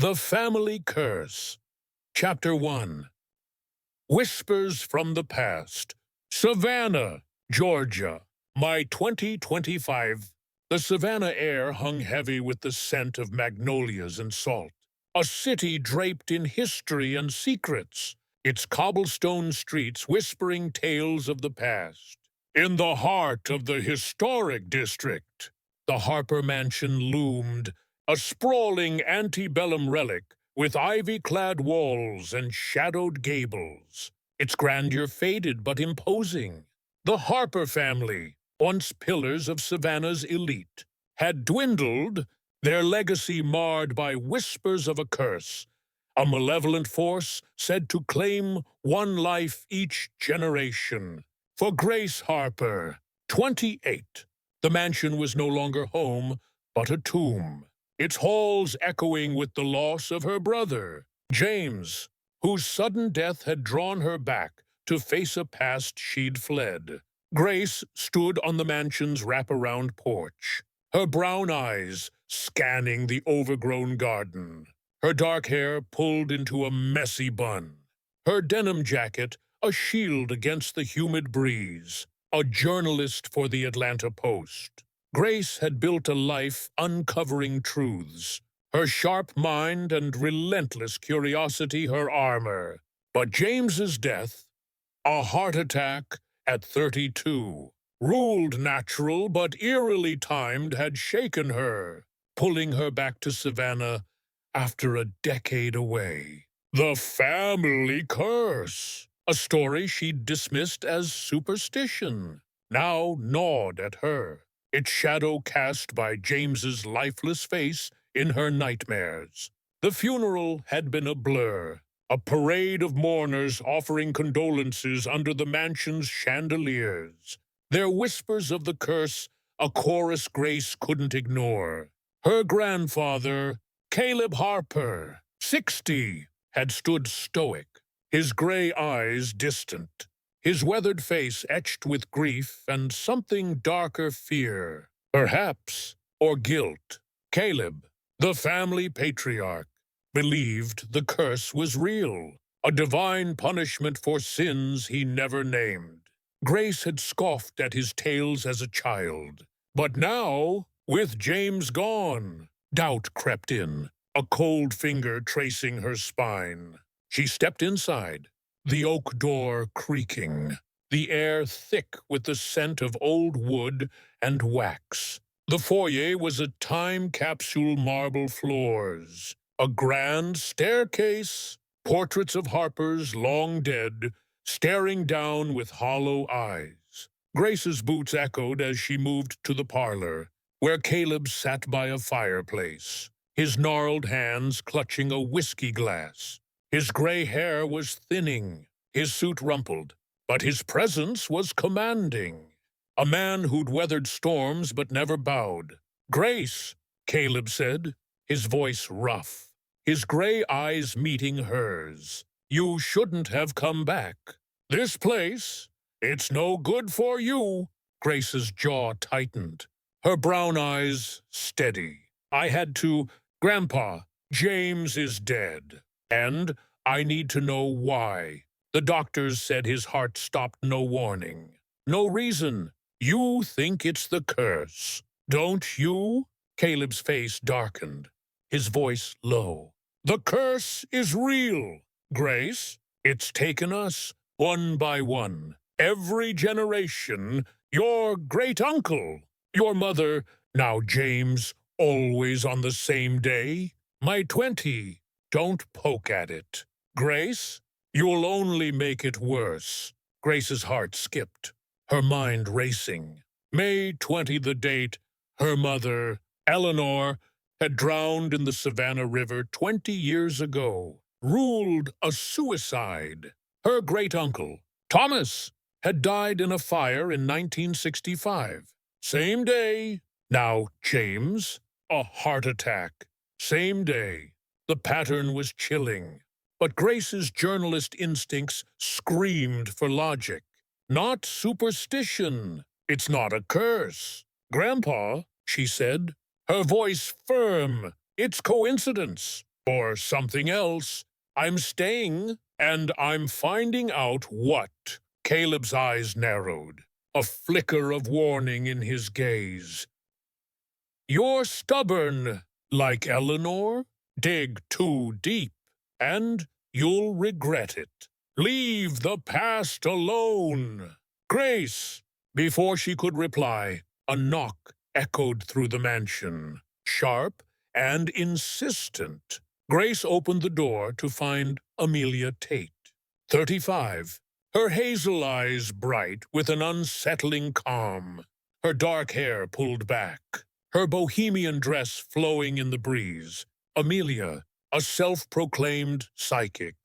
The Family Curse. Chapter 1. Whispers from the Past. Savannah, Georgia. My 2025. The Savannah air hung heavy with the scent of magnolias and salt. A city draped in history and secrets, its cobblestone streets whispering tales of the past. In the heart of the historic district, the Harper Mansion loomed, a sprawling antebellum relic with ivy-clad walls and shadowed gables. Its grandeur faded but imposing. The Harper family, once pillars of Savannah's elite, had dwindled, their legacy marred by whispers of a curse, a malevolent force said to claim one life each generation. For Grace Harper, 28, the mansion was no longer home, but a tomb, its halls echoing with the loss of her brother, James, whose sudden death had drawn her back to face a past she'd fled. Grace stood on the mansion's wraparound porch, her brown eyes scanning the overgrown garden, her dark hair pulled into a messy bun, her denim jacket a shield against the humid breeze, a journalist for the Atlanta Post. Grace had built a life uncovering truths, her sharp mind and relentless curiosity her armor. But James's death, a heart attack at 32, ruled natural but eerily timed, had shaken her, pulling her back to Savannah after a decade away. The Family Curse, a story she'd dismissed as superstition, now gnawed at her, its shadow cast by James's lifeless face in her nightmares. The funeral had been a blur, a parade of mourners offering condolences under the mansion's chandeliers, their whispers of the curse a chorus Grace couldn't ignore. Her grandfather, Caleb Harper, 60, had stood stoic, his gray eyes distant, his weathered face etched with grief and something darker fear, perhaps, or guilt. Caleb, the family patriarch, believed the curse was real, a divine punishment for sins he never named. Grace had scoffed at his tales as a child, but now, with James gone, doubt crept in, a cold finger tracing her spine. She stepped inside, the oak door creaking, the air thick with the scent of old wood and wax. The foyer was a time capsule, marble floors, a grand staircase, portraits of Harpers long dead, staring down with hollow eyes. Grace's boots echoed as she moved to the parlor, where Caleb sat by a fireplace, his gnarled hands clutching a whiskey glass. His gray hair was thinning, his suit rumpled, but his presence was commanding. A man who'd weathered storms but never bowed. "Grace," Caleb said, his voice rough, his gray eyes meeting hers. "You shouldn't have come back. This place, it's no good for you." Grace's jaw tightened, her brown eyes steady. "I had to, Grandpa, James is dead. And I need to know why. The doctors said his heart stopped, no warning. No reason. You think it's the curse, don't you?" Caleb's face darkened, his voice low. "The curse is real, Grace. It's taken us, one by one. Every generation, your great-uncle, your mother, now James, always on the same day. My 20. Don't poke at it. Grace, you'll only make it worse." Grace's heart skipped, her mind racing. May 20, the date. Her mother, Eleanor, had drowned in the Savannah River 20 years ago, ruled a suicide. Her great-uncle, Thomas, had died in a fire in 1965. Same day. Now James, a heart attack. Same day. The pattern was chilling, but Grace's journalist instincts screamed for logic. Not superstition. It's not a curse. "Grandpa," she said, her voice firm, "it's coincidence. or something else. I'm staying, and I'm finding out what. Caleb's eyes narrowed, a flicker of warning in his gaze. You're stubborn, like Eleanor. Dig too deep, and you'll regret it. Leave the past alone. Grace! Before she could reply, a knock echoed through the mansion, sharp and insistent. Grace opened the door to find Amelia Tate, 35, her hazel eyes bright with an unsettling calm, her dark hair pulled back, her bohemian dress flowing in the breeze. Amelia, a self-proclaimed psychic,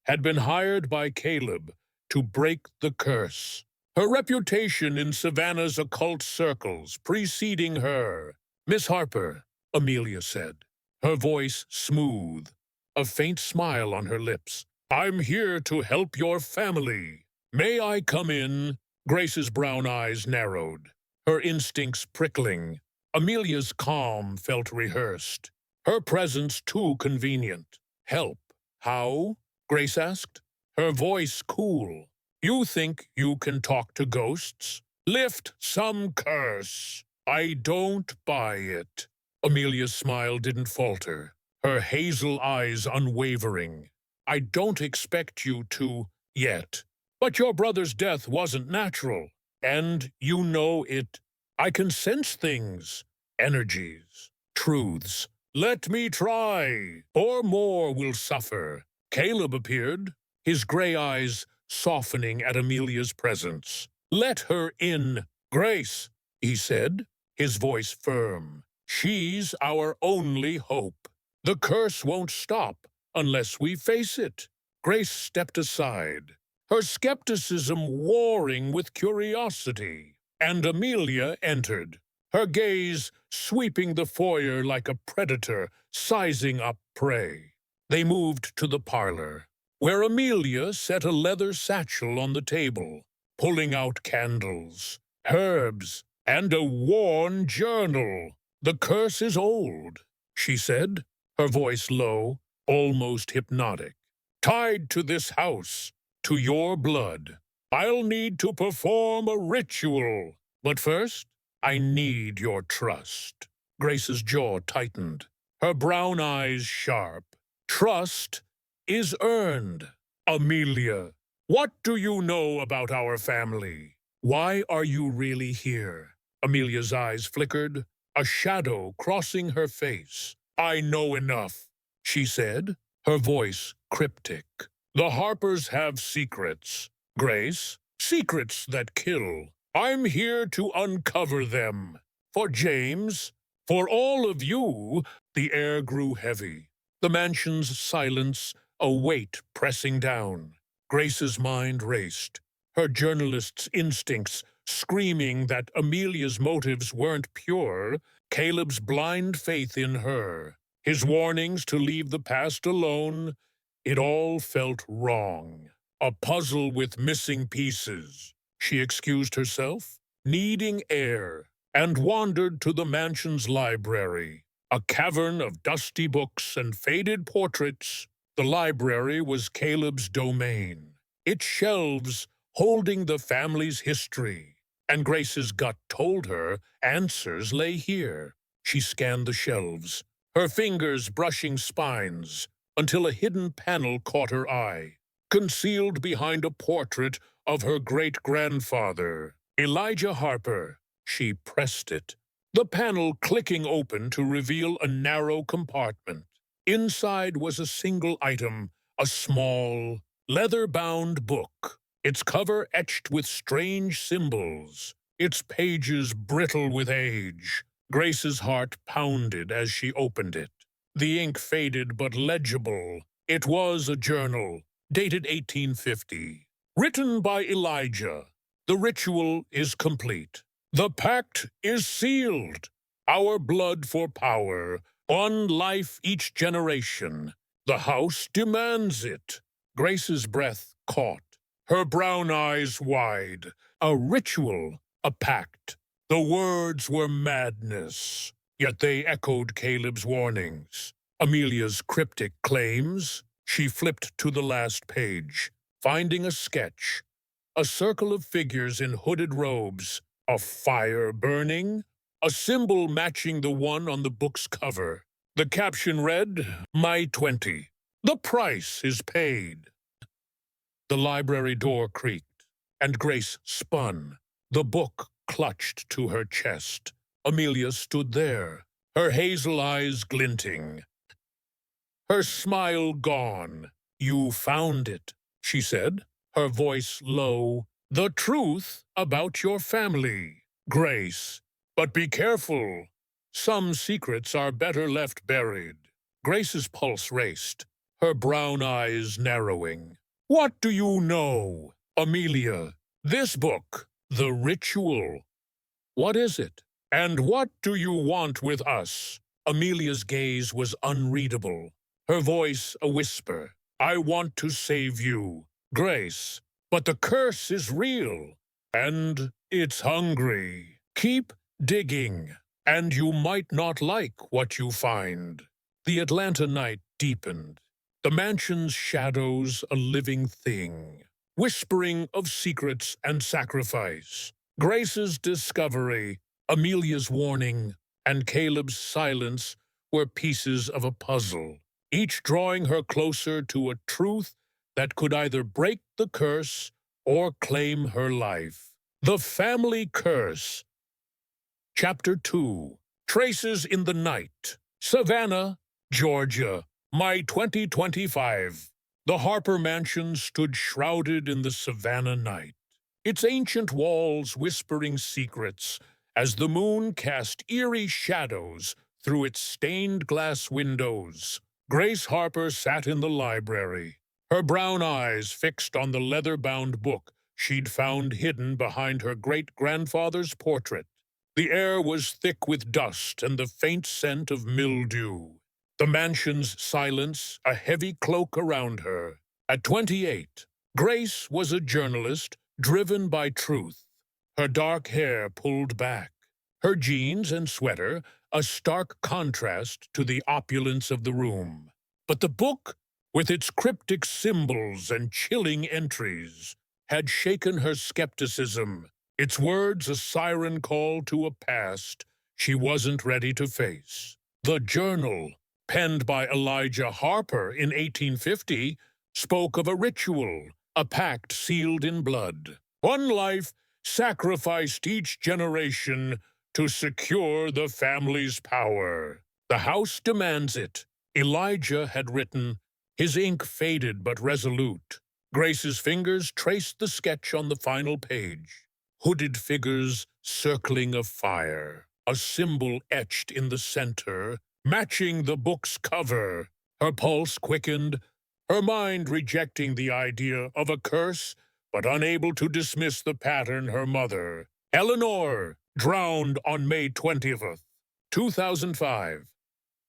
had been hired by Caleb to break the curse. Her reputation in Savannah's occult circles preceding her. Miss Harper, Amelia said, her voice smooth, a faint smile on her lips. I'm here to help your family. May I come in? Grace's brown eyes narrowed, her instincts prickling. Amelia's calm felt rehearsed, her presence too convenient. Help? How? Grace asked, her voice cool. You think you can talk to ghosts? Lift some curse. I don't buy it. Amelia's smile didn't falter, her hazel eyes unwavering. I don't expect you to, yet. But your brother's death wasn't natural, and you know it. I can sense things, energies, truths. Let me try, or more will suffer. Caleb appeared, his gray eyes softening at Amelia's presence. Let her in. Grace, he said, his voice firm. She's our only hope. The curse won't stop unless we face it. Grace stepped aside, her skepticism warring with curiosity, and Amelia entered, her gaze sweeping the foyer like a predator sizing up prey. They moved to the parlor, where Amelia set a leather satchel on the table, pulling out candles, herbs, and a worn journal. The curse is old, she said, her voice low, almost hypnotic. Tied to this house, to your blood. I'll need to perform a ritual. But first, I need your trust. Grace's jaw tightened, her brown eyes sharp. Trust is earned. Amelia, what do you know about our family? Why are you really here? Amelia's eyes flickered, a shadow crossing her face. I know enough, she said, her voice cryptic. The Harpers have secrets, Grace, secrets that kill. I'm here to uncover them. For James, for all of you. The air grew heavy, the mansion's silence a weight pressing down. Grace's mind raced, her journalist's instincts screaming that Amelia's motives weren't pure, Caleb's blind faith in her, his warnings to leave the past alone. It all felt wrong. A puzzle with missing pieces. She excused herself, needing air, and wandered to the mansion's library, a cavern of dusty books and faded portraits. The library was Caleb's domain, its shelves holding the family's history, and Grace's gut told her answers lay here. She scanned the shelves, her fingers brushing spines, until a hidden panel caught her eye, concealed behind a portrait of her great-grandfather, Elijah Harper. She pressed it, the panel clicking open to reveal a narrow compartment. Inside was a single item, a small, leather-bound book, its cover etched with strange symbols, its pages brittle with age. Grace's heart pounded as she opened it. The ink faded but legible. It was a journal, dated 1850, written by Elijah. The ritual is complete. The pact is sealed. Our blood for power, one life each generation. The house demands it. Grace's breath caught, her brown eyes wide. A ritual, a pact. The words were madness, yet they echoed Caleb's warnings. Amelia's cryptic claims. She flipped to the last page, finding a sketch. A circle of figures in hooded robes, a fire burning, a symbol matching the one on the book's cover. The caption read, "My 20. The price is paid." The library door creaked, and Grace spun. The book clutched to her chest. Amelia stood there, her hazel eyes glinting, her smile gone. "You found it," she said, her voice low. "The truth about your family, Grace. But be careful. Some secrets are better left buried." Grace's pulse raced, her brown eyes narrowing. "What do you know, Amelia? This book, The Ritual. What is it? And what do you want with us?" Amelia's gaze was unreadable, her voice a whisper. "I want to save you, Grace, but the curse is real, and it's hungry. Keep digging, and you might not like what you find." The Atlanta night deepened, the mansion's shadows a living thing, whispering of secrets and sacrifice. Grace's discovery, Amelia's warning, and Caleb's silence were pieces of a puzzle, each drawing her closer to a truth that could either break the curse or claim her life. The Family Curse. Chapter 2. Traces in the Night. Savannah, Georgia, May 2025. The Harper mansion stood shrouded in the Savannah night, its ancient walls whispering secrets as the moon cast eerie shadows through its stained glass windows. Grace Harper sat in the library, her brown eyes fixed on the leather-bound book she'd found hidden behind her great-grandfather's portrait. The air was thick with dust and the faint scent of mildew. The mansion's silence, a heavy cloak around her. At 28, Grace was a journalist driven by truth, her dark hair pulled back, her jeans and sweater a stark contrast to the opulence of the room. But the book, with its cryptic symbols and chilling entries, had shaken her skepticism, its words a siren call to a past she wasn't ready to face. The journal, penned by Elijah Harper in 1850, spoke of a ritual, a pact sealed in blood. One life sacrificed each generation to secure the family's power. "The house demands it," Elijah had written, his ink faded but resolute. Grace's fingers traced the sketch on the final page. Hooded figures circling a fire, a symbol etched in the center, matching the book's cover. Her pulse quickened, her mind rejecting the idea of a curse, but unable to dismiss the pattern her mother, Eleanor, drowned on May 20th, 2005.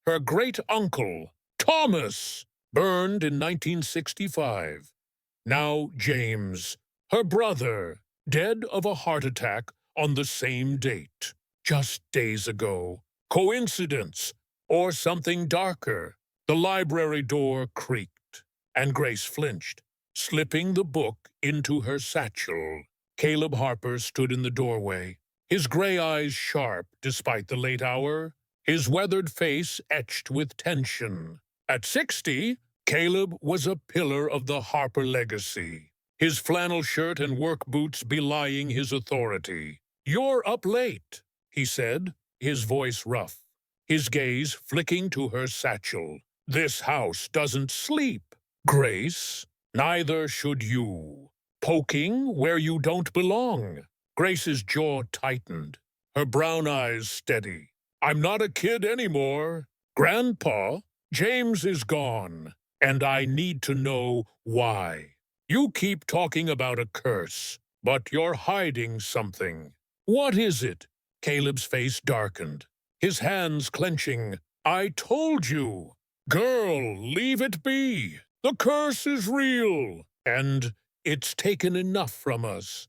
Her great-uncle, Thomas, burned in 1965. Now James, her brother, dead of a heart attack on the same date, just days ago. Coincidence, or something darker? The library door creaked, and Grace flinched, slipping the book into her satchel. Caleb Harper stood in the doorway, his gray eyes sharp despite the late hour, his weathered face etched with tension. At 60, Caleb was a pillar of the Harper legacy, his flannel shirt and work boots belying his authority. "You're up late," he said, his voice rough, his gaze flicking to her satchel. "This house doesn't sleep, Grace. Neither should you. Poking where you don't belong." Grace's jaw tightened, her brown eyes steady. "I'm not a kid anymore. Grandpa, James is gone, and I need to know why. You keep talking about a curse, but you're hiding something. What is it?" Caleb's face darkened, his hands clenching. "I told you. Girl, leave it be. The curse is real, and it's taken enough from us.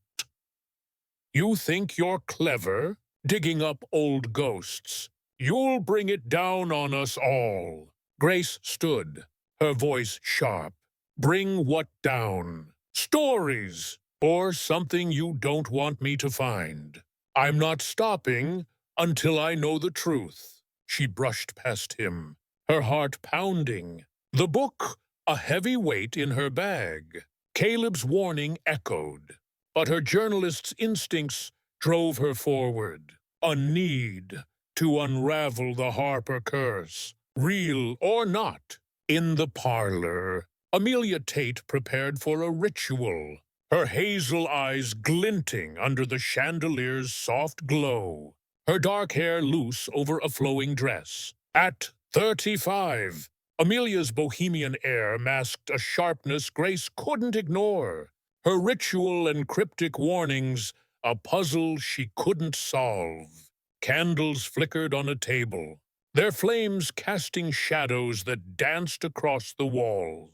You think you're clever, digging up old ghosts. You'll bring it down on us all." Grace stood, her voice sharp. Bring what down? Stories, or something you don't want me to find. I'm not stopping until I know the truth. She brushed past him, her heart pounding. The book, a heavy weight in her bag. Caleb's warning echoed, but her journalist's instincts drove her forward. A need to unravel the Harper curse, real or not. In the parlor, Amelia Tate prepared for a ritual, her hazel eyes glinting under the chandelier's soft glow, her dark hair loose over a flowing dress. At 35, Amelia's bohemian air masked a sharpness Grace couldn't ignore, her ritual and cryptic warnings a puzzle she couldn't solve. Candles flickered on a table, their flames casting shadows that danced across the walls,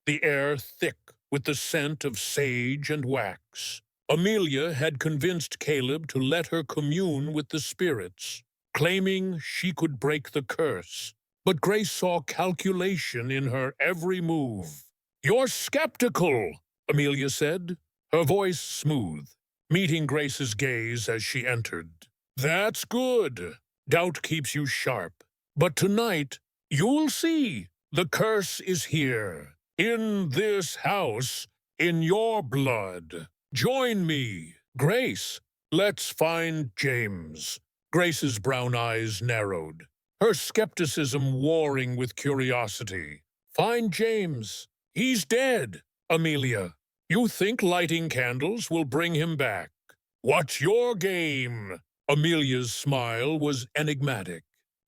the air thick with the scent of sage and wax. Amelia had convinced Caleb to let her commune with the spirits, claiming she could break the curse. But Grace saw calculation in her every move. "You're skeptical," Amelia said, her voice smooth, meeting Grace's gaze as she entered. "That's good. Doubt keeps you sharp. But tonight, you'll see, the curse is here. In this house, in your blood. Join me. Grace, let's find James." Grace's brown eyes narrowed, her skepticism warring with curiosity. "Find James. He's dead, Amelia. You think lighting candles will bring him back? What's your game?" Amelia's smile was enigmatic,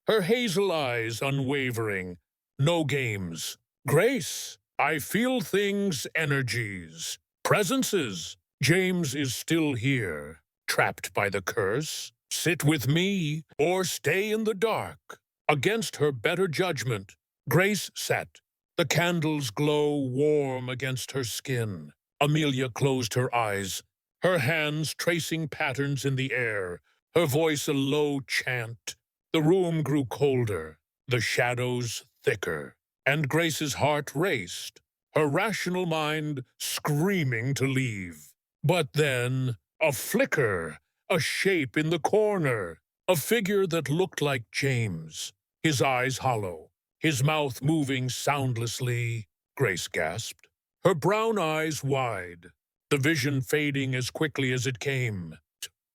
her hazel eyes unwavering. "No games. Grace, I feel things, energies, presences. James is still here, trapped by the curse. Sit with me or stay in the dark." Against her better judgment, Grace sat, the candles glow warm against her skin. Amelia closed her eyes, her hands tracing patterns in the air, her voice a low chant. The room grew colder, the shadows thicker, and Grace's heart raced, her rational mind screaming to leave. But then, a flicker, a shape in the corner, a figure that looked like James, his eyes hollow, his mouth moving soundlessly. Grace gasped, her brown eyes wide, the vision fading as quickly as it came.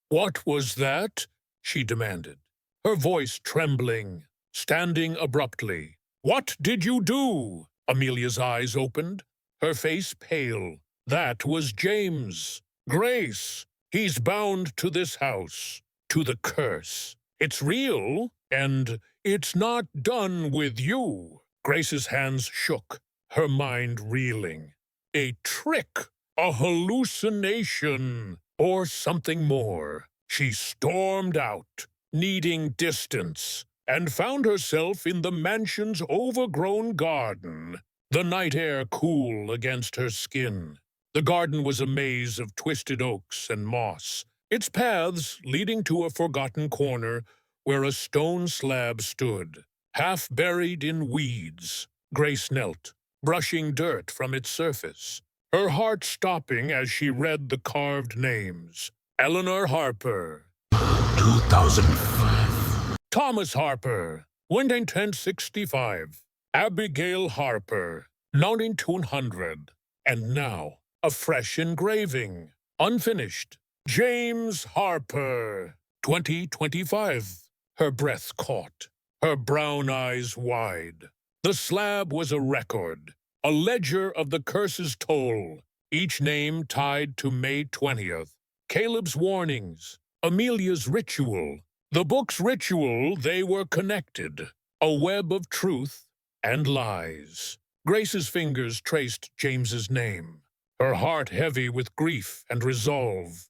"What was that?" she demanded, her voice trembling, standing abruptly. "What did you do?" Amelia's eyes opened, her face pale. "That was James. Grace, he's bound to this house, to the curse. It's real, and it's not done with you." Grace's hands shook, her mind reeling. A trick, a hallucination, or something more. She stormed out, needing distance, and found herself in the mansion's overgrown garden, the night air cool against her skin. The garden was a maze of twisted oaks and moss, its paths leading to a forgotten corner where a stone slab stood, half buried in weeds. Grace knelt, brushing dirt from its surface, her heart stopping as she read the carved names. Eleanor Harper, 2005. Thomas Harper, 1965. Abigail Harper, 1900. And now, a fresh engraving, unfinished. James Harper, 2025. Her breath caught, her brown eyes wide. The slab was a record, a ledger of the curse's toll, each name tied to May 20th. Caleb's warnings, Amelia's ritual, the book's ritual, they were connected, a web of truth and lies. Grace's fingers traced James's name, her heart heavy with grief and resolve.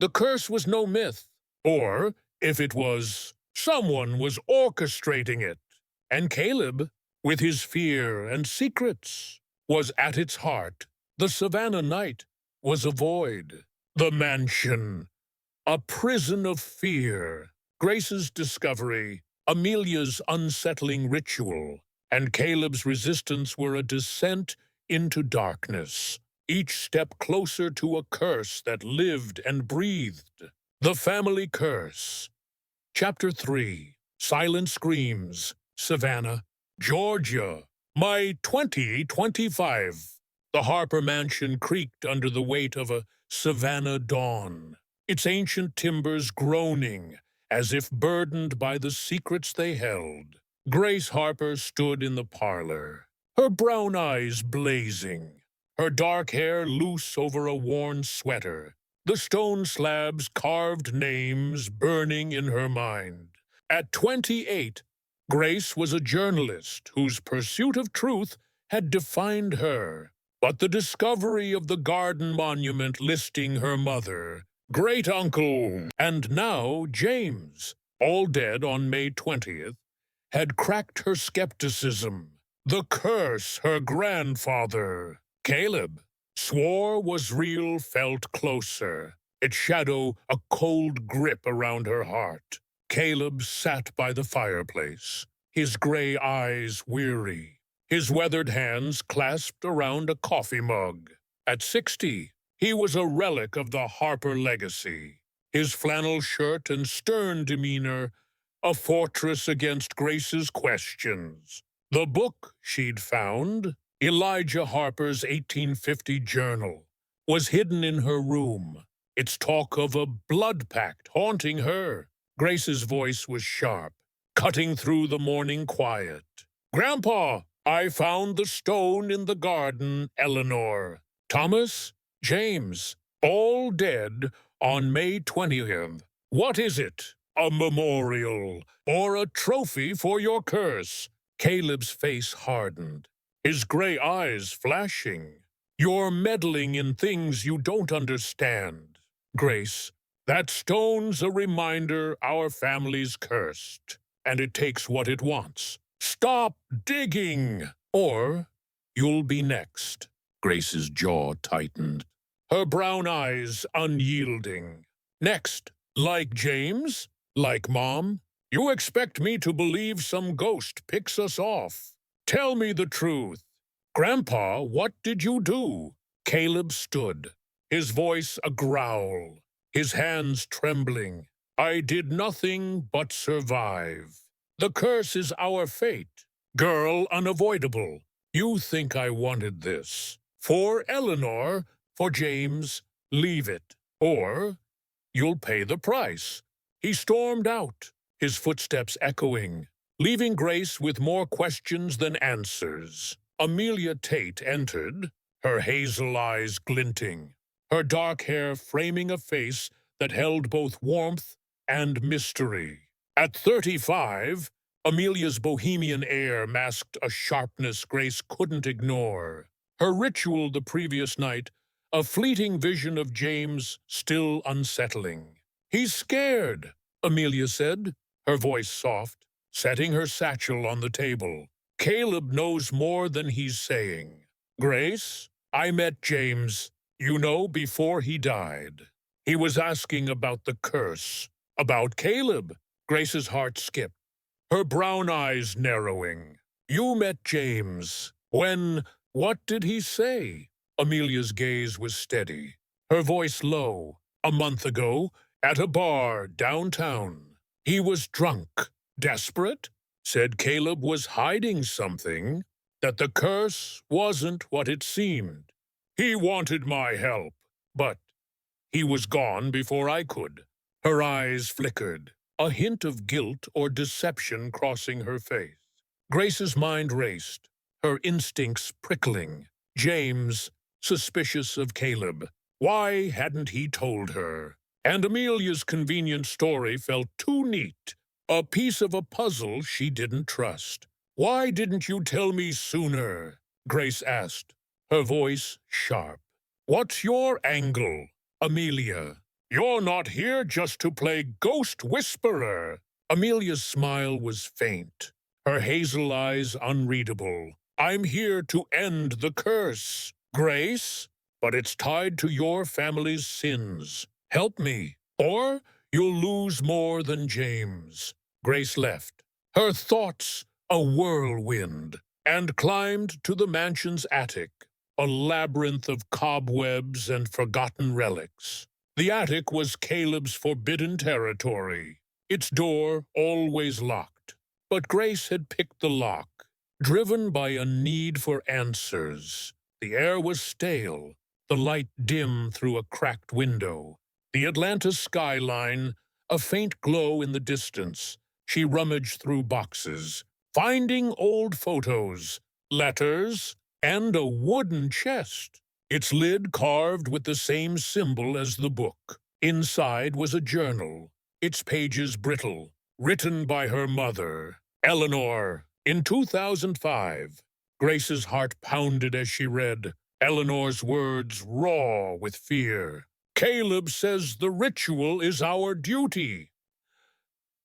The curse was no myth, or, if it was, someone was orchestrating it. And Caleb, with his fear and secrets, was at its heart. The Savannah night was a void. The mansion, a prison of fear. Grace's discovery, Amelia's unsettling ritual, and Caleb's resistance were a descent into darkness, each step closer to a curse that lived and breathed. The Family Curse. Chapter 3. Silent Screams. Savannah, Georgia. My 2025. The Harper mansion creaked under the weight of a Savannah dawn, its ancient timbers groaning as if burdened by the secrets they held. Grace Harper stood in the parlor, her brown eyes blazing, her dark hair loose over a worn sweater, the stone slabs carved names burning in her mind. At 28, Grace was a journalist whose pursuit of truth had defined her. But the discovery of the garden monument listing her mother, great-uncle, and now James, all dead on May 20th, had cracked her skepticism. The curse her grandfather, Caleb, swore was real felt closer, its shadow a cold grip around her heart. Caleb sat by the fireplace, his gray eyes weary, his weathered hands clasped around a coffee mug. At 60, he was a relic of the Harper legacy, his flannel shirt and stern demeanor a fortress against Grace's questions. The book she'd found, Elijah Harper's 1850 journal, was hidden in her room, its talk of a blood pact haunting her. Grace's voice was sharp, cutting through the morning quiet. "Grandpa, I found the stone in the garden, Eleanor. Thomas, James, all dead on May 20th. What is it? A memorial or a trophy for your curse?" Caleb's face hardened, his gray eyes flashing. "You're meddling in things you don't understand, Grace. That stone's a reminder our family's cursed, and it takes what it wants. Stop digging, or you'll be next." Grace's jaw tightened, her brown eyes unyielding. "Next, like James? Like Mom? You expect me to believe some ghost picks us off? Tell me the truth. Grandpa, what did you do?" Caleb stood, his voice a growl, his hands trembling. "I did nothing but survive. The curse is our fate. Girl unavoidable. You think I wanted this. For Eleanor, for James, leave it. Or you'll pay the price." He stormed out, his footsteps echoing, leaving Grace with more questions than answers. Amelia Tate entered, her hazel eyes glinting, her dark hair framing a face that held both warmth and mystery. At 35, Amelia's bohemian air masked a sharpness Grace couldn't ignore. Her ritual the previous night, a fleeting vision of James, still unsettling. "He's scared," Amelia said, her voice soft, setting her satchel on the table. "Caleb knows more than he's saying. Grace, I met James, you know, before he died. He was asking about the curse, about Caleb." Grace's heart skipped, her brown eyes narrowing. "You met James. When? What did he say?" Amelia's gaze was steady, her voice low. "A month ago, at a bar downtown. He was drunk, desperate, said Caleb was hiding something, that the curse wasn't what it seemed. He wanted my help, but he was gone before I could." Her eyes flickered, a hint of guilt or deception crossing her face. Grace's mind raced, her instincts prickling. James, suspicious of Caleb. Why hadn't he told her? And Amelia's convenient story felt too neat, a piece of a puzzle she didn't trust. "Why didn't you tell me sooner?" Grace asked, her voice sharp. "What's your angle, Amelia? You're not here just to play ghost whisperer." Amelia's smile was faint, her hazel eyes unreadable. "I'm here to end the curse, Grace, but it's tied to your family's sins. Help me, or you'll lose more than James." Grace left, her thoughts a whirlwind, and climbed to the mansion's attic, a labyrinth of cobwebs and forgotten relics. The attic was Caleb's forbidden territory, its door always locked. But Grace had picked the lock, driven by a need for answers. The air was stale, the light dim through a cracked window. The Atlanta skyline, a faint glow in the distance. She rummaged through boxes, finding old photos, letters, and a wooden chest, its lid carved with the same symbol as the book. Inside was a journal, its pages brittle, written by her mother, Eleanor, in 2005. Grace's heart pounded as she read, Eleanor's words raw with fear. Caleb says the ritual is our duty.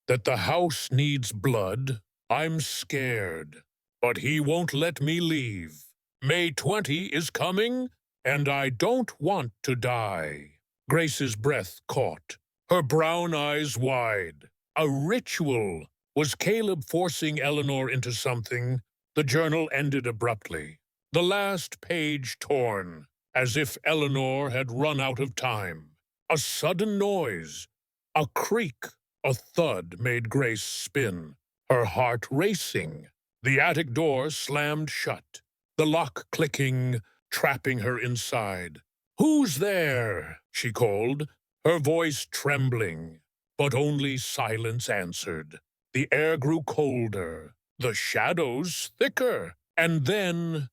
That the house needs blood, I'm scared, but he won't let me leave. May 20 is coming, and I don't want to die. Grace's breath caught, her brown eyes wide. A ritual. Was Caleb forcing Eleanor into something? The journal ended abruptly, the last page torn, as if Eleanor had run out of time. A sudden noise, a creak, a thud made Grace spin, her heart racing. The attic door slammed shut, the lock clicking, trapping her inside. "Who's there?" she called, her voice trembling. But only silence answered. The air grew colder, the shadows thicker, and then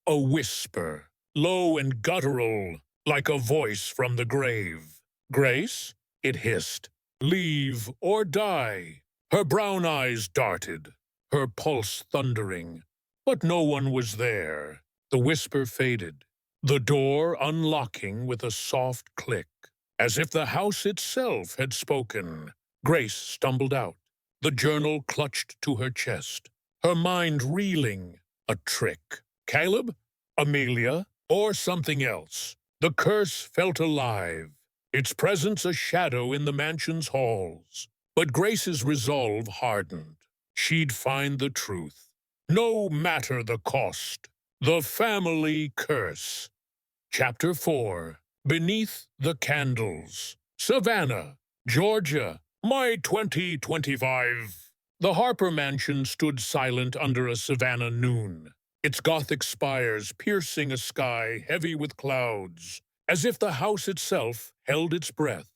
a whisper, low and guttural, like a voice from the grave. "Grace?" it hissed. "Leave or die." Her brown eyes darted, her pulse thundering. But no one was there. The whisper faded, the door unlocking with a soft click, as if the house itself had spoken. Grace stumbled out, the journal clutched to her chest, her mind reeling. A trick. Caleb? Amelia? Or something else? The curse felt alive, its presence a shadow in the mansion's halls. But Grace's resolve hardened. She'd find the truth, no matter the cost. The family curse. Chapter 4. Beneath the Candles. Savannah, Georgia, May 2025. The Harper mansion stood silent under a Savannah noon, its Gothic spires piercing a sky heavy with clouds, as if the house itself held its breath.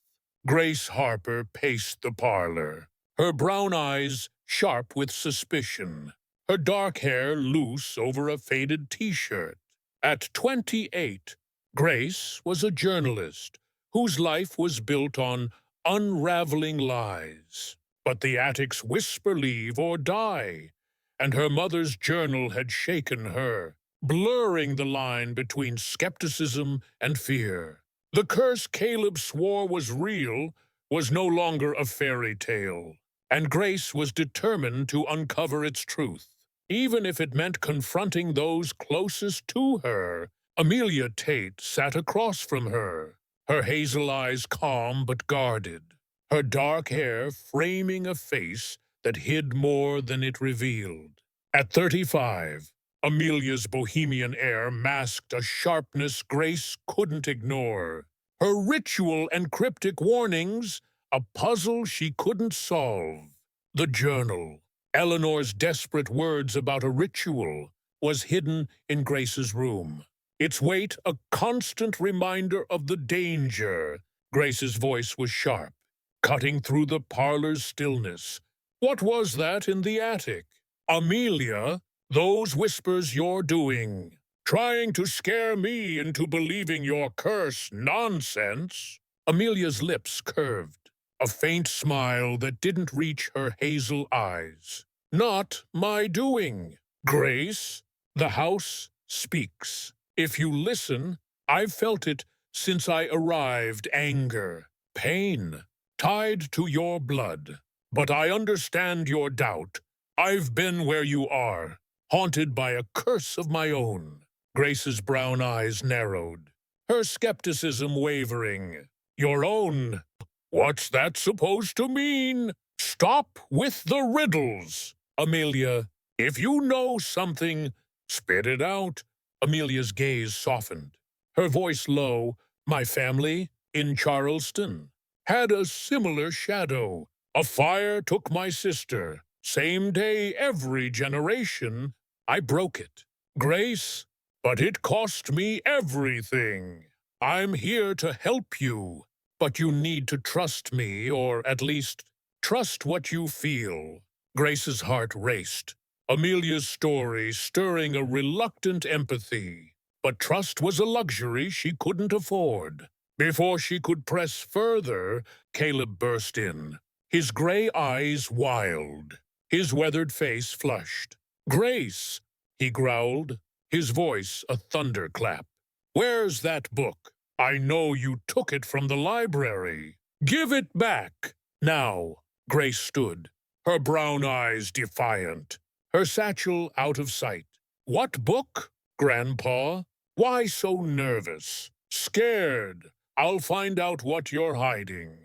Grace Harper paced the parlor, her brown eyes sharp with suspicion, her dark hair loose over a faded T-shirt. At 28, Grace was a journalist whose life was built on unraveling lies. But the attic's whisper leave or die, and her mother's journal had shaken her, blurring the line between skepticism and fear. The curse Caleb swore was real was no longer a fairy tale, and Grace was determined to uncover its truth, even if it meant confronting those closest to her. Amelia Tate sat across from her, her hazel eyes calm but guarded, her dark hair framing a face that hid more than it revealed. At 35, Amelia's bohemian air masked a sharpness Grace couldn't ignore. Her ritual and cryptic warnings, a puzzle she couldn't solve. The journal, Eleanor's desperate words about a ritual, was hidden in Grace's room, its weight a constant reminder of the danger. Grace's voice was sharp, cutting through the parlor's stillness. "What was that in the attic?" "Amelia, those whispers you're doing, trying to scare me into believing your curse nonsense." Amelia's lips curved, a faint smile that didn't reach her hazel eyes. "Not my doing, Grace. The house speaks. If you listen, I've felt it since I arrived, anger, pain, tied to your blood. But I understand your doubt. I've been where you are, haunted by a curse of my own." Grace's brown eyes narrowed, her skepticism wavering. "Your own? What's that supposed to mean?" "Stop with the riddles," Amelia, if you know something, spit it out. Amelia's gaze softened, her voice low. My family, in Charleston, had a similar shadow. A fire took my sister. Same day every generation. I broke it. Grace, but it cost me everything. I'm here to help you, but you need to trust me, or at least trust what you feel. Grace's heart raced, Amelia's story stirring a reluctant empathy. But trust was a luxury she couldn't afford. Before she could press further, Caleb burst in, his gray eyes wild, his weathered face flushed. Grace, he growled, his voice a thunderclap. Where's that book? I know you took it from the library. Give it back. Now. Grace stood, her brown eyes defiant, her satchel out of sight. What book, Grandpa? Why so nervous? Scared? I'll find out what you're hiding.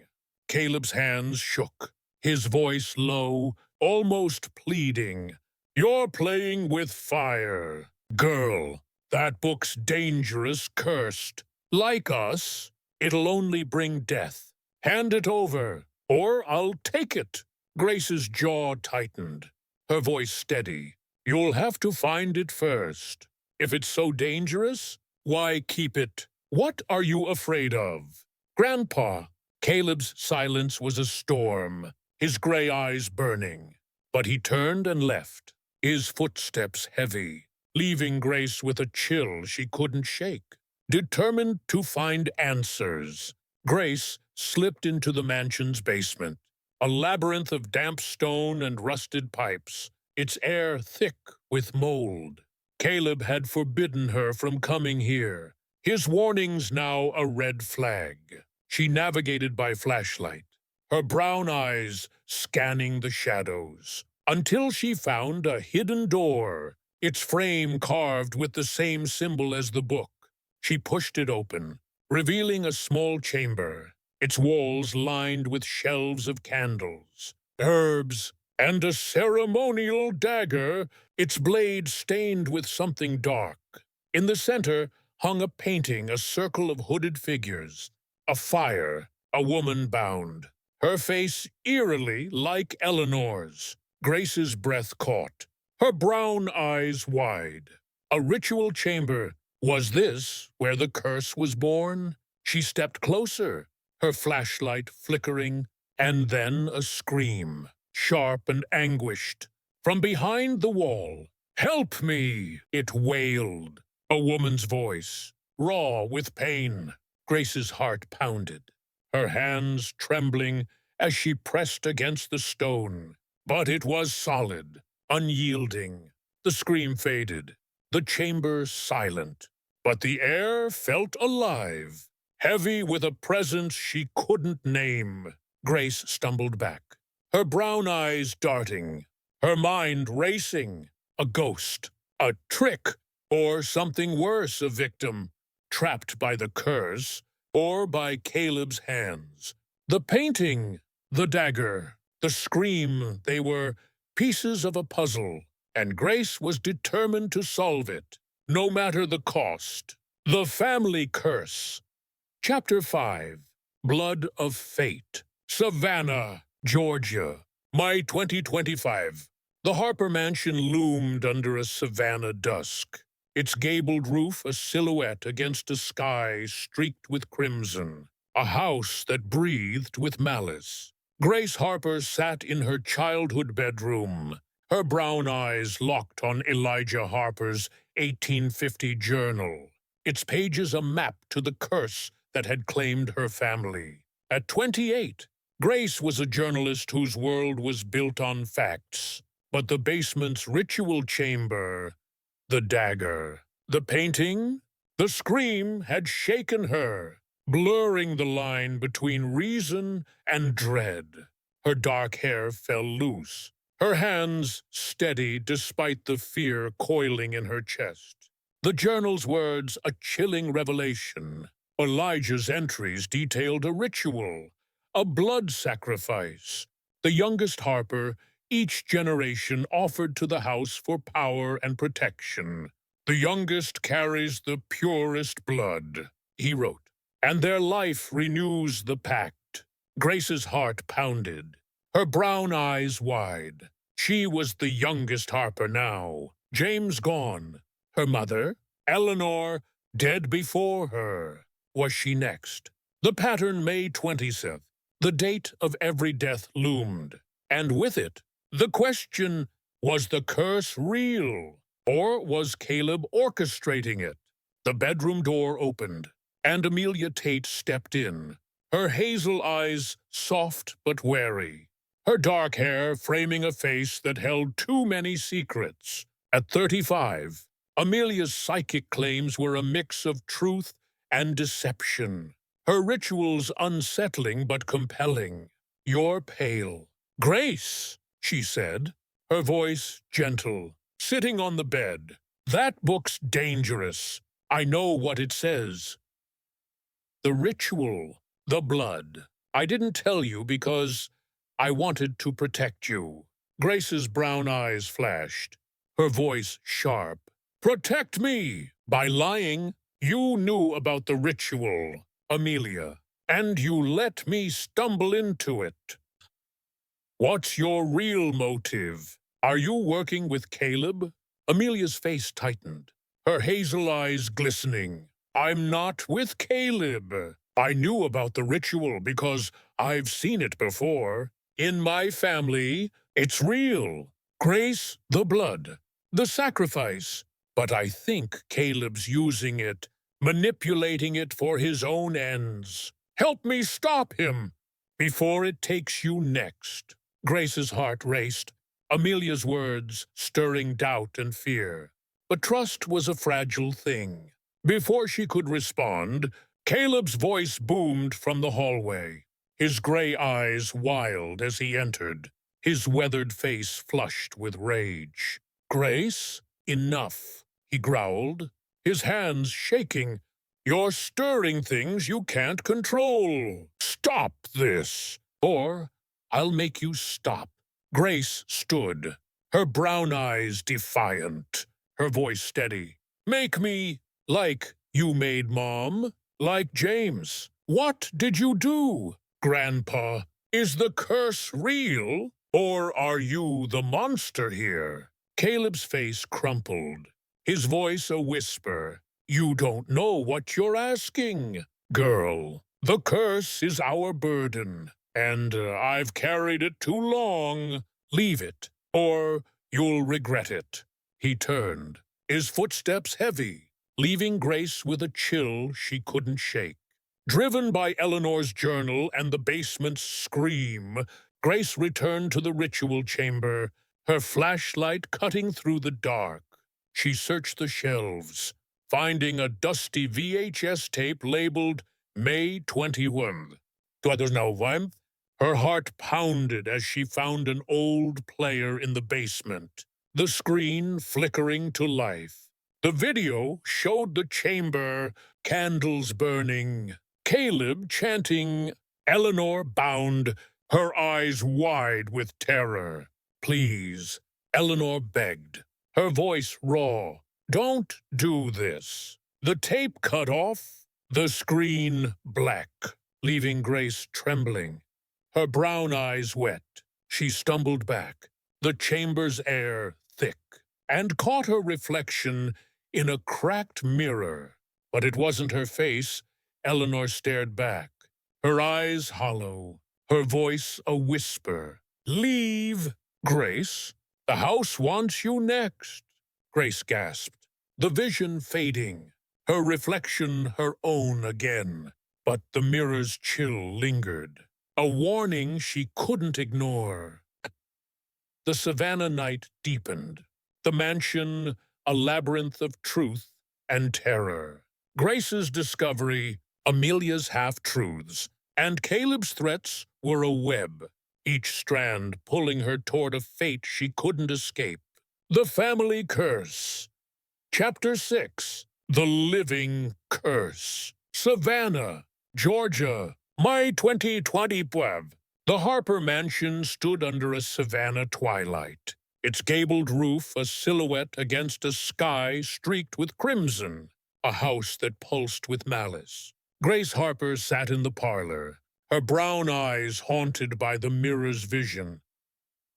Caleb's hands shook, his voice low, almost pleading. You're playing with fire. Girl, that book's dangerous, cursed. Like us, it'll only bring death. Hand it over, or I'll take it. Grace's jaw tightened, her voice steady. You'll have to find it first. If it's so dangerous, why keep it? What are you afraid of? Grandpa. Caleb's silence was a storm, his gray eyes burning. But he turned and left, his footsteps heavy, leaving Grace with a chill she couldn't shake. Determined to find answers, Grace slipped into the mansion's basement, a labyrinth of damp stone and rusted pipes, its air thick with mold. Caleb had forbidden her from coming here, his warnings now a red flag. She navigated by flashlight, her brown eyes scanning the shadows, until she found a hidden door, its frame carved with the same symbol as the book. She pushed it open, revealing a small chamber, its walls lined with shelves of candles, herbs, and a ceremonial dagger, its blade stained with something dark. In the center hung a painting, a circle of hooded figures, a fire, a woman bound, her face eerily like Eleanor's. Grace's breath caught, her brown eyes wide. A ritual chamber. Was this where the curse was born? She stepped closer, her flashlight flickering, and then a scream, sharp and anguished, from behind the wall. Help me, it wailed, a woman's voice, raw with pain. Grace's heart pounded, her hands trembling as she pressed against the stone. But it was solid, unyielding. The scream faded, the chamber silent, but the air felt alive, heavy with a presence she couldn't name. Grace stumbled back, her brown eyes darting, her mind racing. A ghost, a trick, or something worse, a victim, trapped by the curse or by Caleb's hands. The painting, the dagger, the scream, they were pieces of a puzzle, and Grace was determined to solve it, no matter the cost. The Family Curse. Chapter 5. Blood of Fate. Savannah, Georgia, May 2025. The Harper mansion loomed under a Savannah dusk, its gabled roof a silhouette against a sky streaked with crimson, a house that breathed with malice. Grace Harper sat in her childhood bedroom, her brown eyes locked on Elijah Harper's 1850 journal, its pages a map to the curse that had claimed her family. At 28, Grace was a journalist whose world was built on facts. But the basement's ritual chamber, the dagger, the painting, the scream had shaken her, blurring the line between reason and dread. Her dark hair fell loose, her hands steady despite the fear coiling in her chest. The journal's words a chilling revelation. Elijah's entries detailed a ritual, a blood sacrifice. The youngest Harper, each generation offered to the house for power and protection. The youngest carries the purest blood, he wrote, and their life renews the pact. Grace's heart pounded, her brown eyes wide. She was the youngest Harper now. James gone. Her mother, Eleanor, dead before her. Was she next? The pattern May 27th. The date of every death loomed, and with it, the question, was the curse real, or was Caleb orchestrating it? The bedroom door opened, and Amelia Tate stepped in, her hazel eyes soft but wary, her dark hair framing a face that held too many secrets. At 35, Amelia's psychic claims were a mix of truth and deception. Her rituals unsettling but compelling. "You're pale." "Grace," she said, her voice gentle, sitting on the bed. "That book's dangerous. I know what it says." "The ritual, the blood. I didn't tell you because I wanted to protect you." Grace's brown eyes flashed, her voice sharp. "Protect me! By lying, you knew about the ritual, Amelia, and you let me stumble into it. What's your real motive? Are you working with Caleb?" Amelia's face tightened, her hazel eyes glistening. "I'm not with Caleb. I knew about the ritual because I've seen it before. In my family, it's real. Grace, the blood, the sacrifice. But I think Caleb's using it, manipulating it for his own ends. Help me stop him before it takes you next." Grace's heart raced, Amelia's words stirring doubt and fear. But trust was a fragile thing. Before she could respond, Caleb's voice boomed from the hallway, his gray eyes wild as he entered, his weathered face flushed with rage. "Grace, enough," he growled, his hands shaking. "You're stirring things you can't control. Stop this, or I'll make you stop." Grace stood, her brown eyes defiant, her voice steady. "Make me like you made Mom, like James. What did you do, Grandpa? Is the curse real, or are you the monster here?" Caleb's face crumpled, his voice a whisper. "You don't know what you're asking, girl. The curse is our burden, and I've carried it too long. Leave it, or you'll regret it." He turned, his footsteps heavy, leaving Grace with a chill she couldn't shake. Driven by Eleanor's journal and the basement's scream, Grace returned to the ritual chamber, her flashlight cutting through the dark. She searched the shelves, finding a dusty VHS tape labeled May 21. 2009. Her heart pounded as she found an old player in the basement, the screen flickering to life. The video showed the chamber, candles burning, Caleb chanting, Eleanor bound, her eyes wide with terror. "Please," Eleanor begged, her voice raw. "Don't do this." The tape cut off, the screen black, leaving Grace trembling, her brown eyes wet. She stumbled back, the chamber's air thick, and caught her reflection in a cracked mirror. But it wasn't her face. Eleanor stared back, her eyes hollow, her voice a whisper. "Leave, Grace. The house wants you next." Grace gasped, the vision fading, her reflection her own again. But the mirror's chill lingered, a warning she couldn't ignore. The Savannah night deepened, the mansion a labyrinth of truth and terror. Grace's discovery, Amelia's half-truths, and Caleb's threats were a web, each strand pulling her toward a fate she couldn't escape. The Family Curse. Chapter 6. The Living Curse. Savannah, Georgia, May 2025. The Harper mansion stood under a Savannah twilight, its gabled roof a silhouette against a sky streaked with crimson, a house that pulsed with malice. Grace Harper sat in the parlor, her brown eyes haunted by the mirror's vision.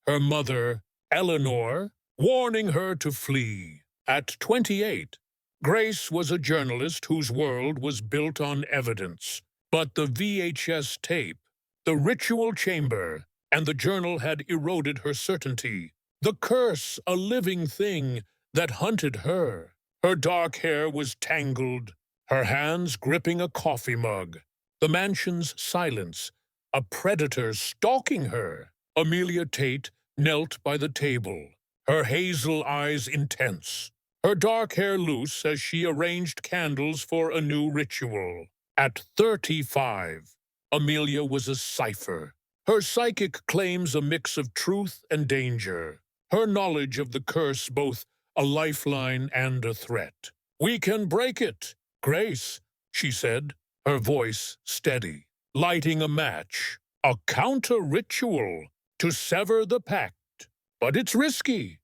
Her mother, Eleanor, warning her to flee. At 28, Grace was a journalist whose world was built on evidence, but the VHS tape, the ritual chamber, and the journal had eroded her certainty. The curse, a living thing that hunted her. Her dark hair was tangled, her hands gripping a coffee mug. The mansion's silence, a predator stalking her. Amelia Tate knelt by the table, her hazel eyes intense, her dark hair loose as she arranged candles for a new ritual. At 35, Amelia was a cipher. Her psychic claims a mix of truth and danger. Her knowledge of the curse both a lifeline and a threat. "We can break it, Grace," she said, her voice steady, lighting a match. "A counter-ritual to sever the pact. But it's risky.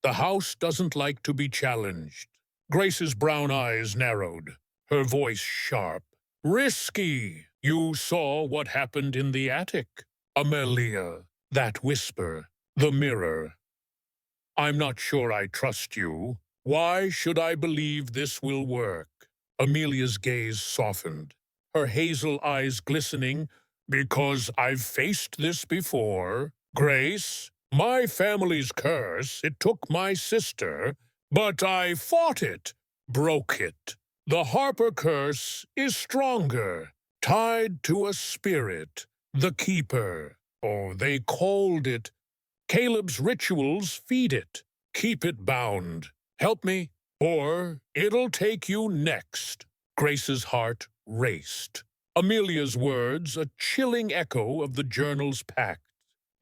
The house doesn't like to be challenged." Grace's brown eyes narrowed, her voice sharp. "Risky. You saw what happened in the attic, Amelia. That whisper, the mirror. I'm not sure I trust you. Why should I believe this will work?" Amelia's gaze softened, her hazel eyes glistening. "Because I've faced this before, Grace. My family's curse, it took my sister, but I fought it, broke it. The Harper curse is stronger, tied to a spirit, the keeper. Oh, they called it. Caleb's rituals feed it. Keep it bound. Help me, or it'll take you next." Grace's heart raced. Amelia's words, a chilling echo of the journal's pact.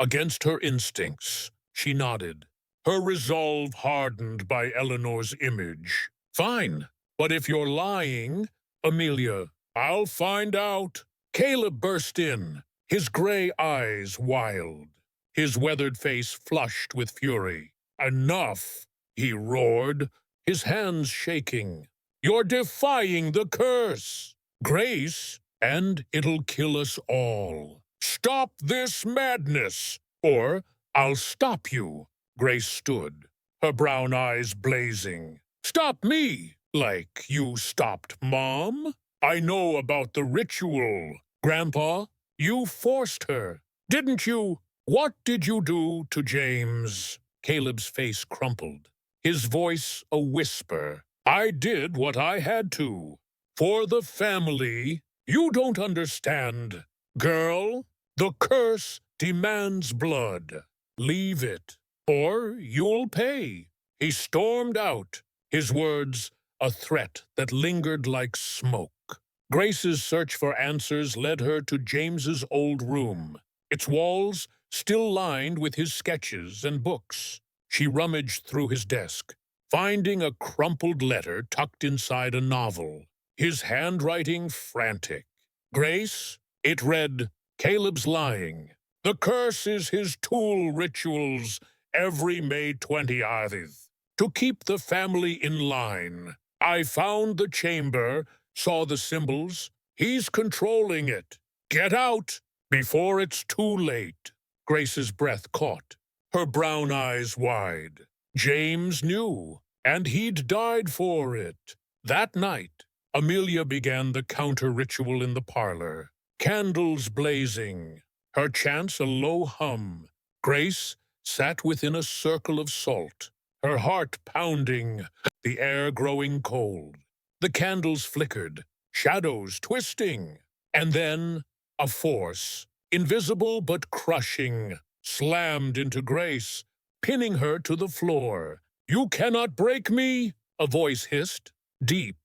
Against her instincts, she nodded, her resolve hardened by Eleanor's image. "Fine, but if you're lying, Amelia, I'll find out." Caleb burst in, his gray eyes wild, his weathered face flushed with fury. "Enough," he roared, his hands shaking. "You're defying the curse, Grace, and it'll kill us all. Stop this madness, or I'll stop you." Grace stood, her brown eyes blazing. "Stop me, like you stopped Mom? I know about the ritual. Grandpa, you forced her, didn't you? What did you do to James?" Caleb's face crumpled, his voice a whisper. "I did what I had to. For the family. You don't understand. Girl, the curse demands blood. Leave it, or you'll pay." He stormed out, his words a threat that lingered like smoke. Grace's search for answers led her to James's old room, its walls still lined with his sketches and books. She rummaged through his desk, finding a crumpled letter tucked inside a novel, his handwriting frantic. "Grace," it read, "Caleb's lying. The curse is his tool rituals every May 20th to keep the family in line. I found the chamber, saw the symbols. He's controlling it. Get out before it's too late." Grace's breath caught, her brown eyes wide. James knew, and he'd died for it. That night, Amelia began the counter-ritual in the parlor, candles blazing, her chants a low hum. Grace sat within a circle of salt, her heart pounding, the air growing cold. The candles flickered, shadows twisting, and then a force, invisible but crushing, slammed into Grace, pinning her to the floor. "You cannot break me," a voice hissed, deep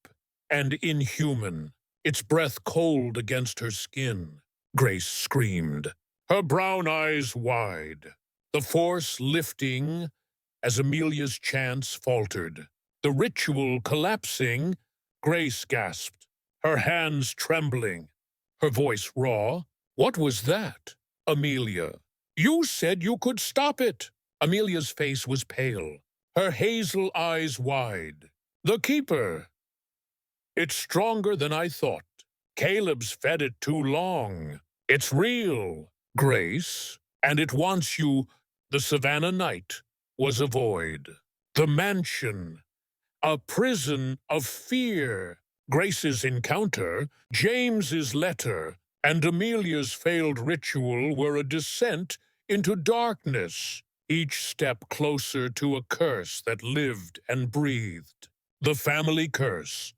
and inhuman, its breath cold against her skin. Grace screamed, her brown eyes wide, the force lifting as Amelia's chants faltered. The ritual collapsing, Grace gasped, her hands trembling, her voice raw. "What was that?" Amelia. You said you could stop it. Amelia's face was pale, her hazel eyes wide. The keeper. It's stronger than I thought. Caleb's fed it too long. It's real, Grace, and it wants you. The Savannah night was a void. The mansion, a prison of fear. Grace's encounter, James's letter, and Amelia's failed ritual were a descent into darkness, each step closer to a curse that lived and breathed. The family curse.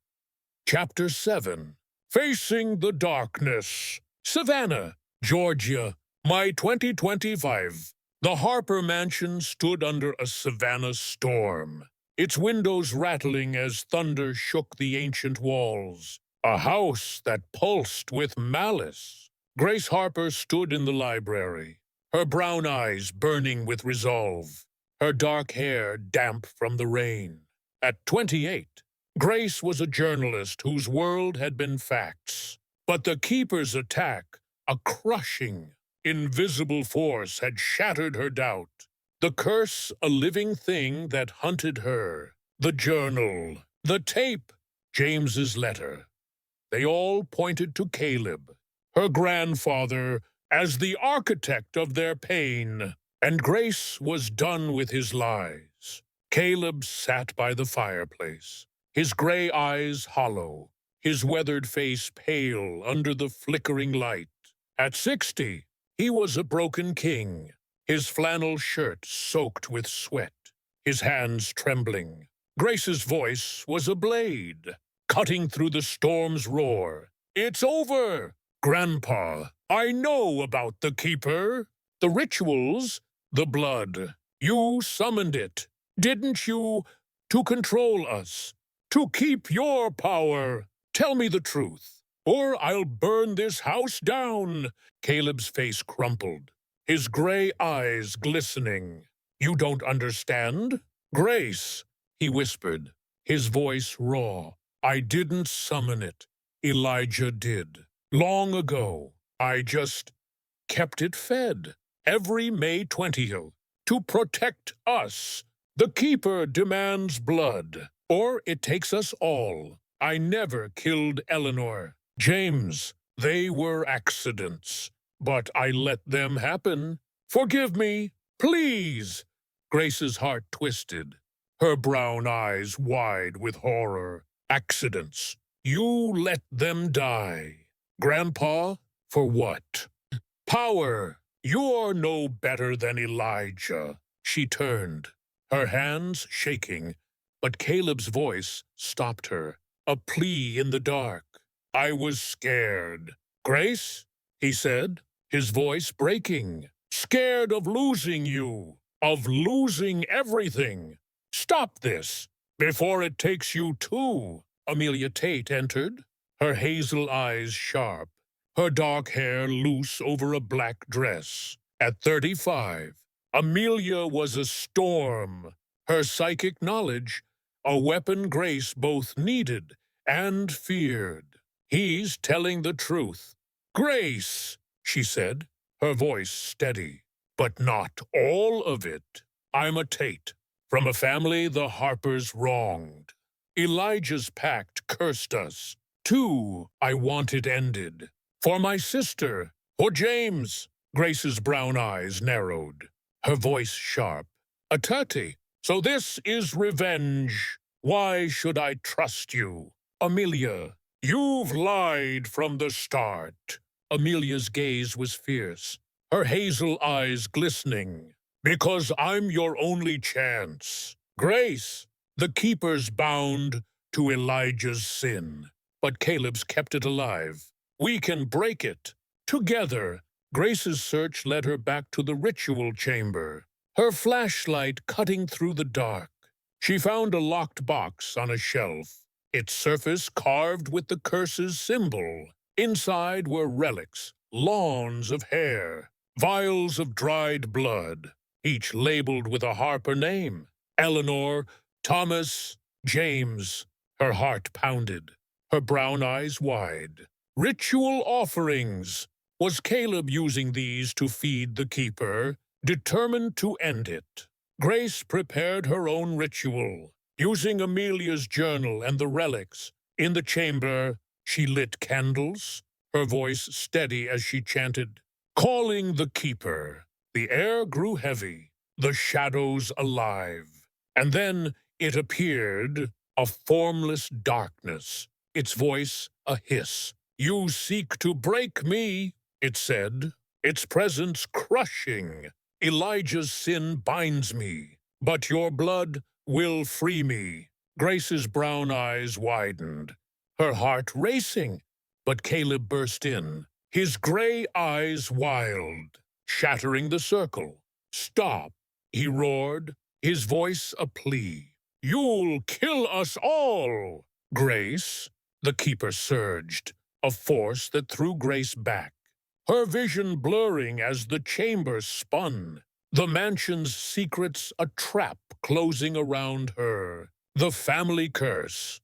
Chapter 7. Facing the Darkness. Savannah, Georgia, May 2025. The Harper mansion stood under a Savannah storm, its windows rattling as thunder shook the ancient walls. A house that pulsed with malice. Grace Harper stood in the library, her brown eyes burning with resolve, her dark hair damp from the rain. At 28, Grace was a journalist whose world had been facts. But the Keeper's attack, a crushing, invisible force, had shattered her doubt. The curse, a living thing that hunted her. The journal, the tape, James's letter. They all pointed to Caleb, her grandfather, as the architect of their pain. And Grace was done with his lies. Caleb sat by the fireplace, his gray eyes hollow, his weathered face pale under the flickering light. At 60, he was a broken king, his flannel shirt soaked with sweat, his hands trembling. Grace's voice was a blade, cutting through the storm's roar. It's over, Grandpa. I know about the Keeper. The rituals, the blood. You summoned it, didn't you? To control us, to keep your power. Tell me the truth, or I'll burn this house down. Caleb's face crumpled, his gray eyes glistening. You don't understand? Grace, he whispered, his voice raw. I didn't summon it. Elijah did. Long ago, I just kept it fed. Every May 20th, to protect us. The Keeper demands blood, or it takes us all. I never killed Eleanor. James, they were accidents, but I let them happen. Forgive me, please. Grace's heart twisted, her brown eyes wide with horror. Accidents. You let them die. Grandpa, for what? Power. You're no better than Elijah. She turned, her hands shaking, but Caleb's voice stopped her, a plea in the dark. I was scared. Grace, he said, his voice breaking. Scared of losing you, of losing everything. Stop this, before it takes you too. Amelia Tate entered, her hazel eyes sharp, her dark hair loose over a black dress. At 35, Amelia was a storm, her psychic knowledge, a weapon Grace both needed and feared. He's telling the truth. Grace, she said, her voice steady, but not all of it. I'm a Tate, from a family the Harpers wronged. Elijah's pact cursed us. Too, I want it ended. For my sister, for James. Grace's brown eyes narrowed, her voice sharp. A Tate, so this is revenge. Why should I trust you? Amelia, you've lied from the start. Amelia's gaze was fierce, her hazel eyes glistening. Because I'm your only chance. Grace, the Keeper's bound to Elijah's sin, but Caleb's kept it alive. We can break it. Together, Grace's search led her back to the ritual chamber, her flashlight cutting through the dark. She found a locked box on a shelf, its surface carved with the curse's symbol. Inside were relics, lawns of hair, vials of dried blood, each labeled with a Harper name. Eleanor, Thomas, James. Her heart pounded, her brown eyes wide. Ritual offerings, Was Caleb using these to feed the keeper, determined to end it? Grace prepared her own ritual, using Amelia's journal and the relics. In the chamber, she lit candles, her voice steady as she chanted, calling the keeper. The air grew heavy, the shadows alive. And then it appeared, a formless darkness, its voice a hiss. "You seek to break me," it said, its presence crushing. "Elijah's sin binds me, but your blood will free me." Grace's brown eyes widened, her heart racing, but Caleb burst in, his gray eyes wild, shattering the circle. "Stop," he roared, his voice a plea. "You'll kill us all!" "Grace," the keeper surged, a force that threw Grace back, her vision blurring as the chamber spun, the mansion's secrets a trap closing around her. The Family Curse.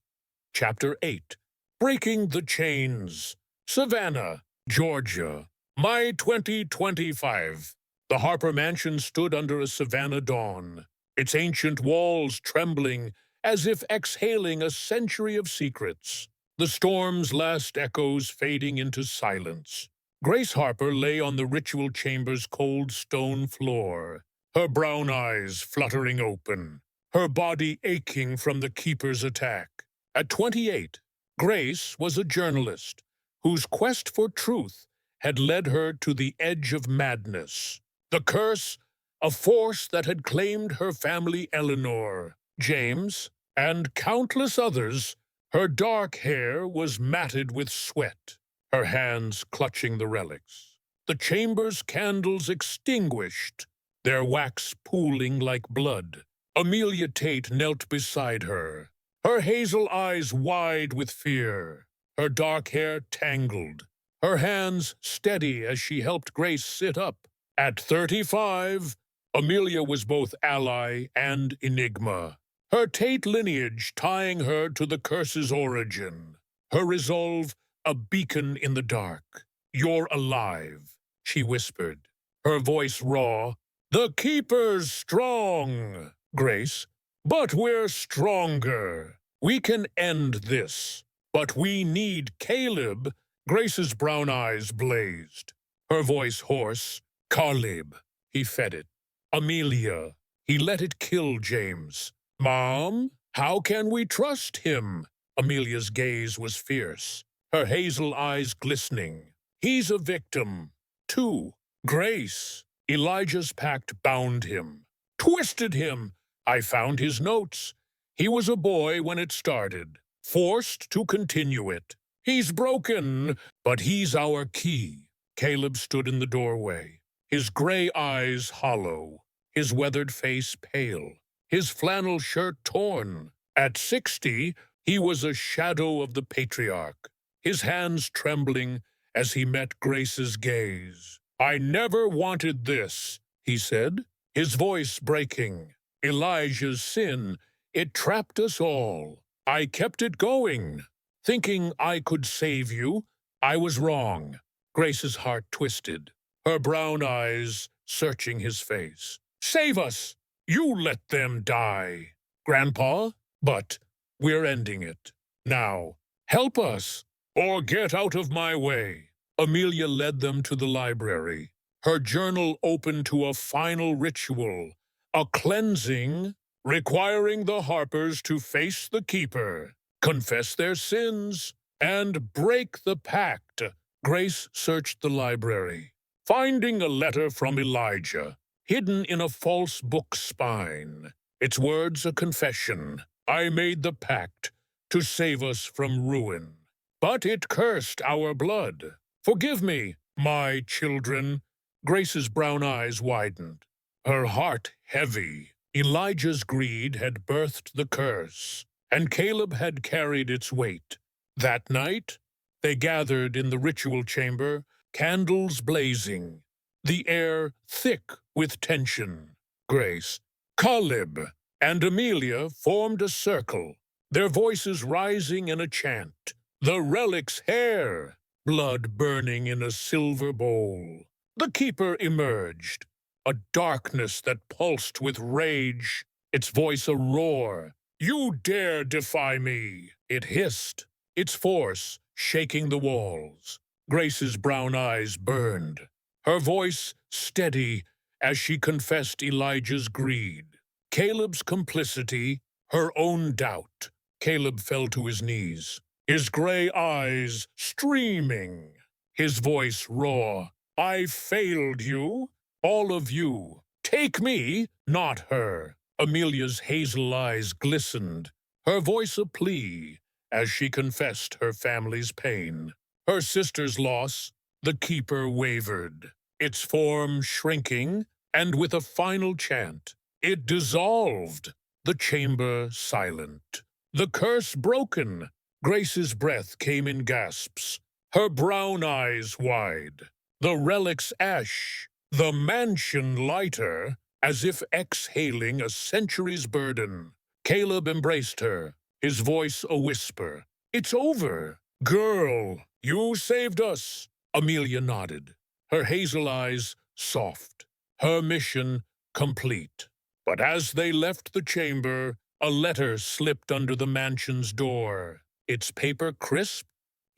Chapter 8. Breaking the Chains. Savannah, Georgia, May 2025. The Harper mansion stood under a Savannah dawn, its ancient walls trembling as if exhaling a century of secrets, the storm's last echoes fading into silence. Grace Harper lay on the ritual chamber's cold stone floor, her brown eyes fluttering open, her body aching from the keeper's attack. At 28, Grace was a journalist whose quest for truth had led her to the edge of madness. The curse, a force that had claimed her family, Eleanor, James, and countless others. Her dark hair was matted with sweat, her hands clutching the relics. The chamber's candles extinguished, their wax pooling like blood. Amelia Tate knelt beside her, her hazel eyes wide with fear, her dark hair tangled, her hands steady as she helped Grace sit up. At 35, Amelia was both ally and enigma, her Tate lineage tying her to the curse's origin, her resolve a beacon in the dark. "You're alive," she whispered, her voice raw. "The Keeper's strong, Grace, but we're stronger. We can end this, but we need Caleb." Grace's brown eyes blazed, her voice hoarse. "Caleb," he fed it. "Amelia, he let it kill James. Mom, how can we trust him?" Amelia's gaze was fierce, her hazel eyes glistening. "He's a victim, too. Grace, Elijah's pact bound him, twisted him. I found his notes. He was a boy when it started, forced to continue it. He's broken, but he's our key." Caleb stood in the doorway, his gray eyes hollow, his weathered face pale, his flannel shirt torn. At 60, he was a shadow of the patriarch, his hands trembling as he met Grace's gaze. "I never wanted this," he said, his voice breaking. "Elijah's sin, it trapped us all. I kept it going, thinking I could save you. I was wrong." Grace's heart twisted, her brown eyes searching his face. "Save us! You let them die, Grandpa, but we're ending it. Now, help us, or get out of my way." Amelia led them to the library, her journal open to a final ritual, a cleansing requiring the Harpers to face the Keeper, confess their sins, and break the pact. Grace searched the library, finding a letter from Elijah, hidden in a false book spine. Its words a confession. "I made the pact to save us from ruin, but it cursed our blood. Forgive me, my children." Grace's brown eyes widened, her heart heavy. Elijah's greed had birthed the curse, and Caleb had carried its weight. That night, they gathered in the ritual chamber, candles blazing, the air thick with tension. Grace, Caleb, and Amelia formed a circle, their voices rising in a chant. "The relic's hair, blood burning in a silver bowl. The keeper emerged, a darkness that pulsed with rage, its voice a roar. "You dare defy me!" It hissed, its force shaking the walls. Grace's brown eyes burned, her voice steady as she confessed Elijah's greed, Caleb's complicity, her own doubt. Caleb fell to his knees, his gray eyes streaming, his voice raw. "I failed you, all of you. Take me, not her." Amelia's hazel eyes glistened, her voice a plea, as she confessed her family's pain. Her sister's loss, the keeper wavered, its form shrinking, and with a final chant, it dissolved, the chamber silent. The curse broken, Grace's breath came in gasps, her brown eyes wide. The relic's ash, the mansion lighter, as if exhaling a century's burden. Caleb embraced her, his voice a whisper. "It's over. Girl, you saved us." Amelia nodded, her hazel eyes soft, her mission complete. But as they left the chamber, a letter slipped under the mansion's door, its paper crisp,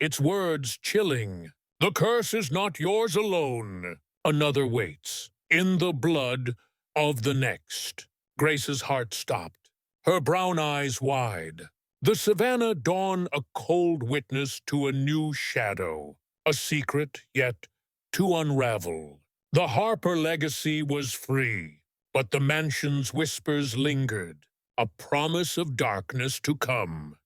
its words chilling. "The curse is not yours alone. Another waits, in the blood of the next." Grace's heart stopped, her brown eyes wide. The Savannah dawn a cold witness to a new shadow, a secret yet to unravel. The Harper legacy was free, but the mansion's whispers lingered, a promise of darkness to come.